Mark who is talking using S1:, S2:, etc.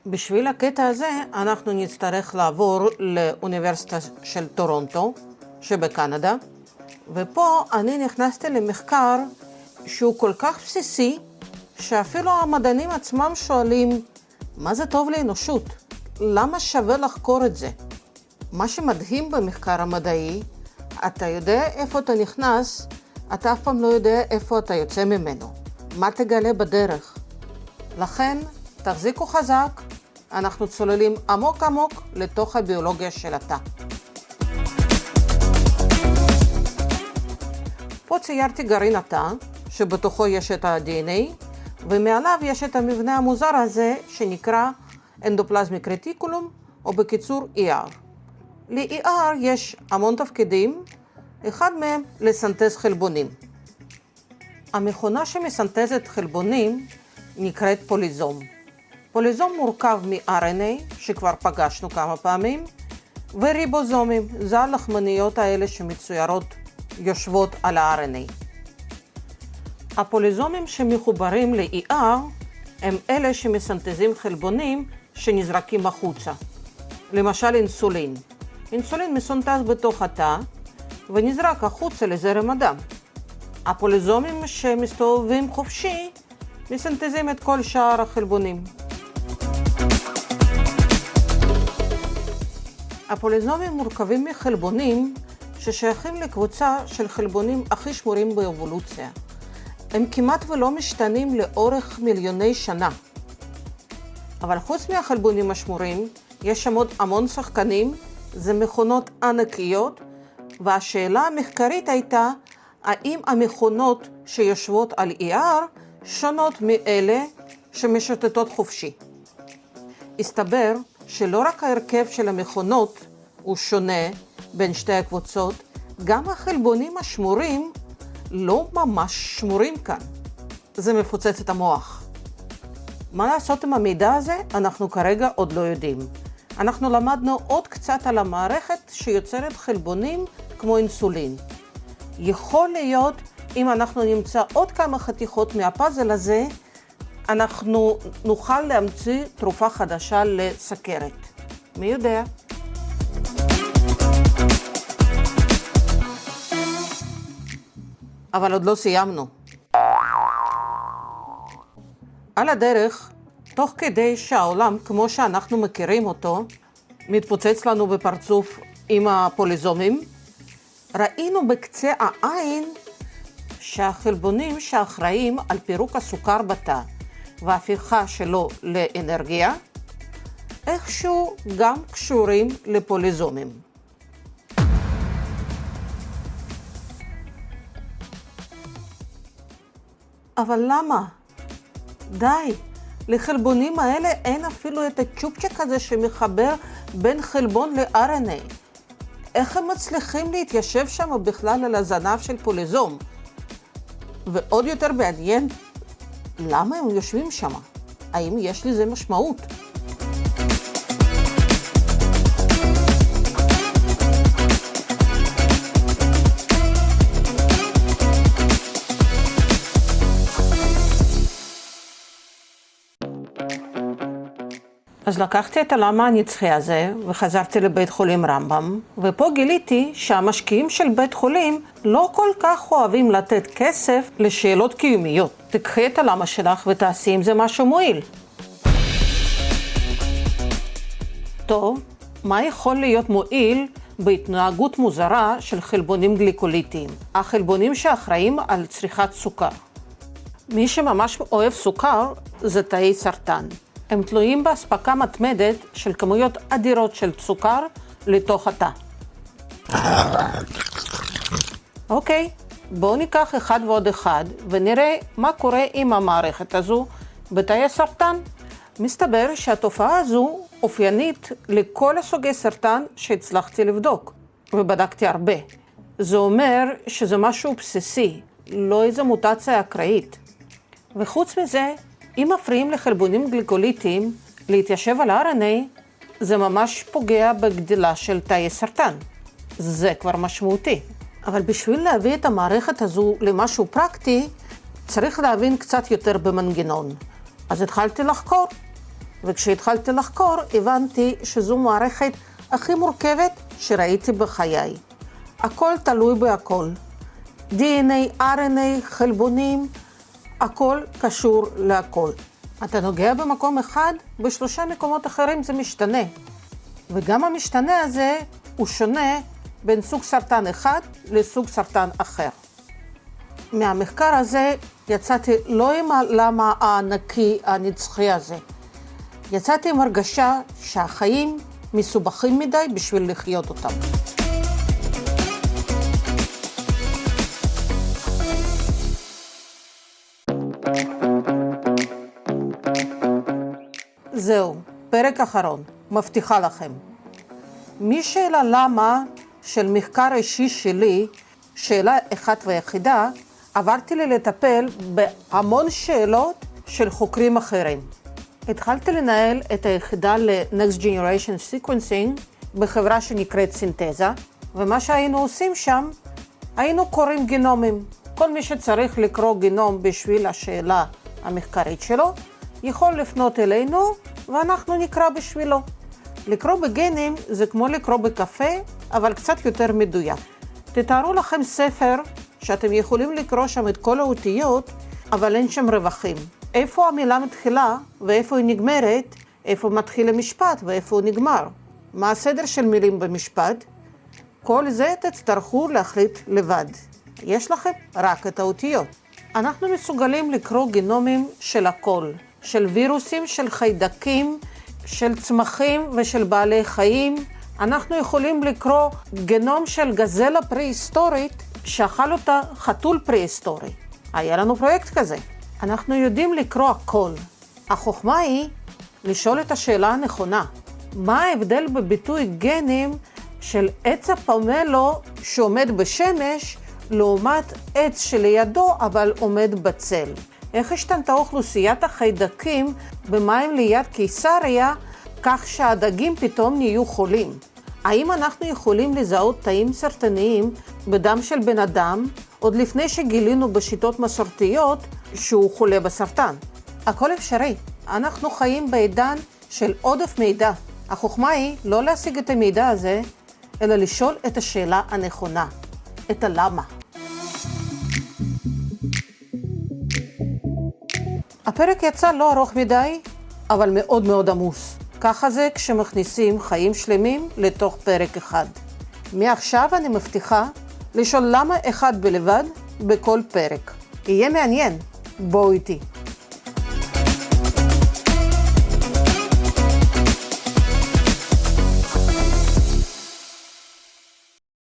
S1: בשביל הקטע הזה אנחנו נצטרך לעבור לאוניברסיטה של טורונטו שבקנדה, ופה אני נכנסתי למחקר שהוא כל כך בסיסי שאפילו המדענים עצמם שואלים מה זה טוב לאנושות? למה שווה לחקור את זה? מה שמדהים במחקר המדעי, אתה יודע איפה אתה נכנס, אתה אף פעם לא יודע איפה אתה יוצא ממנו. מה תגלה בדרך? לכן תחזיקו חזק, אנחנו צוללים עמוק עמוק לתוך הביולוגיה של התא. פה ציירתי גרעין התא, שבתוכו יש את ה-DNA, ומעליו יש את המבנה המוזר הזה שנקרא אנדופלזמיק רטיקולום, או בקיצור ER. ל-ER יש המון תפקידים, אחד מהם לסנטז חלבונים. המכונה שמסנטזת חלבונים נקראת פוליזום. פוליזום מורכב מ-RNA, שכבר פגשנו כמה פעמים, וריבוזומים, זה הלחמניות האלה שמצוירות יושבות על ה-RNA. הפוליזומים שמחוברים ל-ER הם אלה שמסנטזים חלבונים שנזרקים החוצה. למשל אינסולין. אינסולין מסונטז בתוך התא ונזרק החוצה לזרם הדם. הפוליזומים שמסתובבים חופשי מסנטזים את כל שאר החלבונים. הפוליזומים מורכבים מחלבונים ששייכים לקבוצה של חלבונים הכי שמורים באבולוציה. הם כמעט ולא משתנים לאורך מיליוני שנה. אבל חוץ מהחלבונים השמורים, יש שם עוד המון שחקנים, זה מכונות ענקיות, והשאלה המחקרית הייתה, האם המכונות שיושבות על ER שונות מאלה שמשוטטות חופשי. הסתבר שלא רק ההרכב של המכונות הוא שונה בין שתי הקבוצות, גם החלבונים השמורים לא ממש שמורים כאן. זה מפוצץ את המוח. מה לעשות עם המידע הזה? אנחנו כרגע עוד לא יודעים. אנחנו למדנו עוד קצת על המערכת שיוצרת חלבונים כמו אינסולין. יכול להיות, אם אנחנו נמצא עוד כמה חתיכות מהפאזל הזה, אנחנו נוכל להמציא תרופה חדשה לסכרת. מי יודע? אבל עוד לא סיימנו. על הדרך, תוך כדי שהעולם, כמו שאנחנו מכירים אותו, מתפוצץ לנו בפרצוף עם הפוליזומים, ראינו בקצה העין שהחלבונים שאחראים על פירוק הסוכר בתא וההפיכה שלו לאנרגיה, איכשהו גם קשורים לפוליזומים. אבל למה? די, לחלבונים האלה אין אפילו את הצ'ופצ'ק הזה שמחבר בין חלבון ל-RNA. איך הם מצליחים להתיישב שם בכלל על הזנב של פוליזום? ועוד יותר מעניין, למה הם יושבים שם? האם יש לזה משמעות? אז לקחתי את הלמה הנצחי הזה וחזרתי לבית חולים רמב"ם, ופה גיליתי שהמשקיעים של בית חולים לא כל כך אוהבים לתת כסף לשאלות קיומיות. תקחי את הלמה שלך ותעשי עם זה משהו מועיל. טוב, מה יכול להיות מועיל בהתנהגות מוזרה של חלבונים גליקוליטיים? החלבונים שאחראים על צריכת סוכר. מי שממש אוהב סוכר זה תאי סרטן. הם תלויים בהספקה מתמדת של כמויות אדירות של סוכר לתוך התא. אוקיי, בואו ניקח אחד ועוד אחד ונראה מה קורה עם המערכת הזו בתאי סרטן. מסתבר שהתופעה הזו אופיינית לכל הסוגי סרטן שהצלחתי לבדוק, ובדקתי הרבה. זה אומר שזה משהו בסיסי, לא איזו מוטציה אקראית. וחוץ מזה, אם מפריעים לחלבונים גליקוליטיים להתיישב על RNA, זה ממש פוגע בגדילה של תאי סרטן. זה כבר משמעותי. אבל בשביל להביא את המערכת הזו למשהו פרקטי, צריך להבין קצת יותר במנגנון. אז התחלתי לחקור. וכשהתחלתי לחקור, הבנתי שזו מערכת הכי מורכבת שראיתי בחיי. הכל תלוי בהכל. DNA, RNA, חלבונים, הכל קשור להכל. אתה נוגע במקום אחד, בשלושה מקומות אחרים זה משתנה. וגם המשתנה הזה הוא שונה בין סוג סרטן אחד לסוג סרטן אחר. מהמחקר הזה יצאתי לא עם הלמה הענקי הנצחי הזה. יצאתי עם הרגשה שהחיים מסובכים מדי בשביל לחיות אותם. זהו, פרק אחרון, מבטיחה לכם. משאלה למה של מחקר אישי שלי, שאלה אחת ויחידה, עברתי לי לטפל בהמון שאלות של חוקרים אחרים. התחלתי לנהל את היחידה ל-Next Generation Sequencing בחברה שנקראת סינתזה, ומה שהיינו עושים שם, היינו קוראים גנומים. כל מי שצריך לקרוא גנום בשביל השאלה המחקרית שלו, יכול לפנות אלינו ואנחנו נקרא בשבילו. לקרוא בגנים זה כמו לקרוא בקפה, אבל קצת יותר מדויק. תתארו לכם ספר שאתם יכולים לקרוא שם את כל האותיות, אבל אין שם רווחים. איפה המילה מתחילה ואיפה היא נגמרת, איפה מתחיל המשפט ואיפה הוא נגמר. מה הסדר של מילים במשפט? כל זה תצטרכו להחליט לבד. יש לכם רק את האותיות. אנחנו מסוגלים לקרוא גנומים של הכל, של וירוסים, של חיידקים, של צמחים ושל בעלי חיים. אנחנו יכולים לקרוא גנום של גזלה פרה-היסטורית שאכל אותה חתול פרה-היסטורי. היה לנו פרויקט כזה. אנחנו יודעים לקרוא הכל. החוכמה היא לשאול את השאלה הנכונה. מה ההבדל בביטוי גנים של עץ הפומלו שעומד בשמש לעומת עץ שלידו אבל עומד בצל? איך השתנתה אוכלוסיית החיידקים במים ליד קיסריה כך שהדגים פתאום נהיו חולים? האם אנחנו יכולים לזהות תאים סרטניים בדם של בן אדם עוד לפני שגילינו בשיטות מסורתיות שהוא חולה בסרטן? הכל אפשרי. אנחנו חיים בעידן של עודף מידע. החוכמה היא לא להשיג את המידע הזה, אלא לשאול את השאלה הנכונה, את הלמה. הפרק יצא לא ארוך מדי, אבל מאוד מאוד עמוס. ככה זה כשמכניסים חיים שלמים לתוך פרק אחד. מעכשיו אני מבטיחה לשאול למה אחד בלבד בכל פרק. יהיה מעניין, בואו איתי.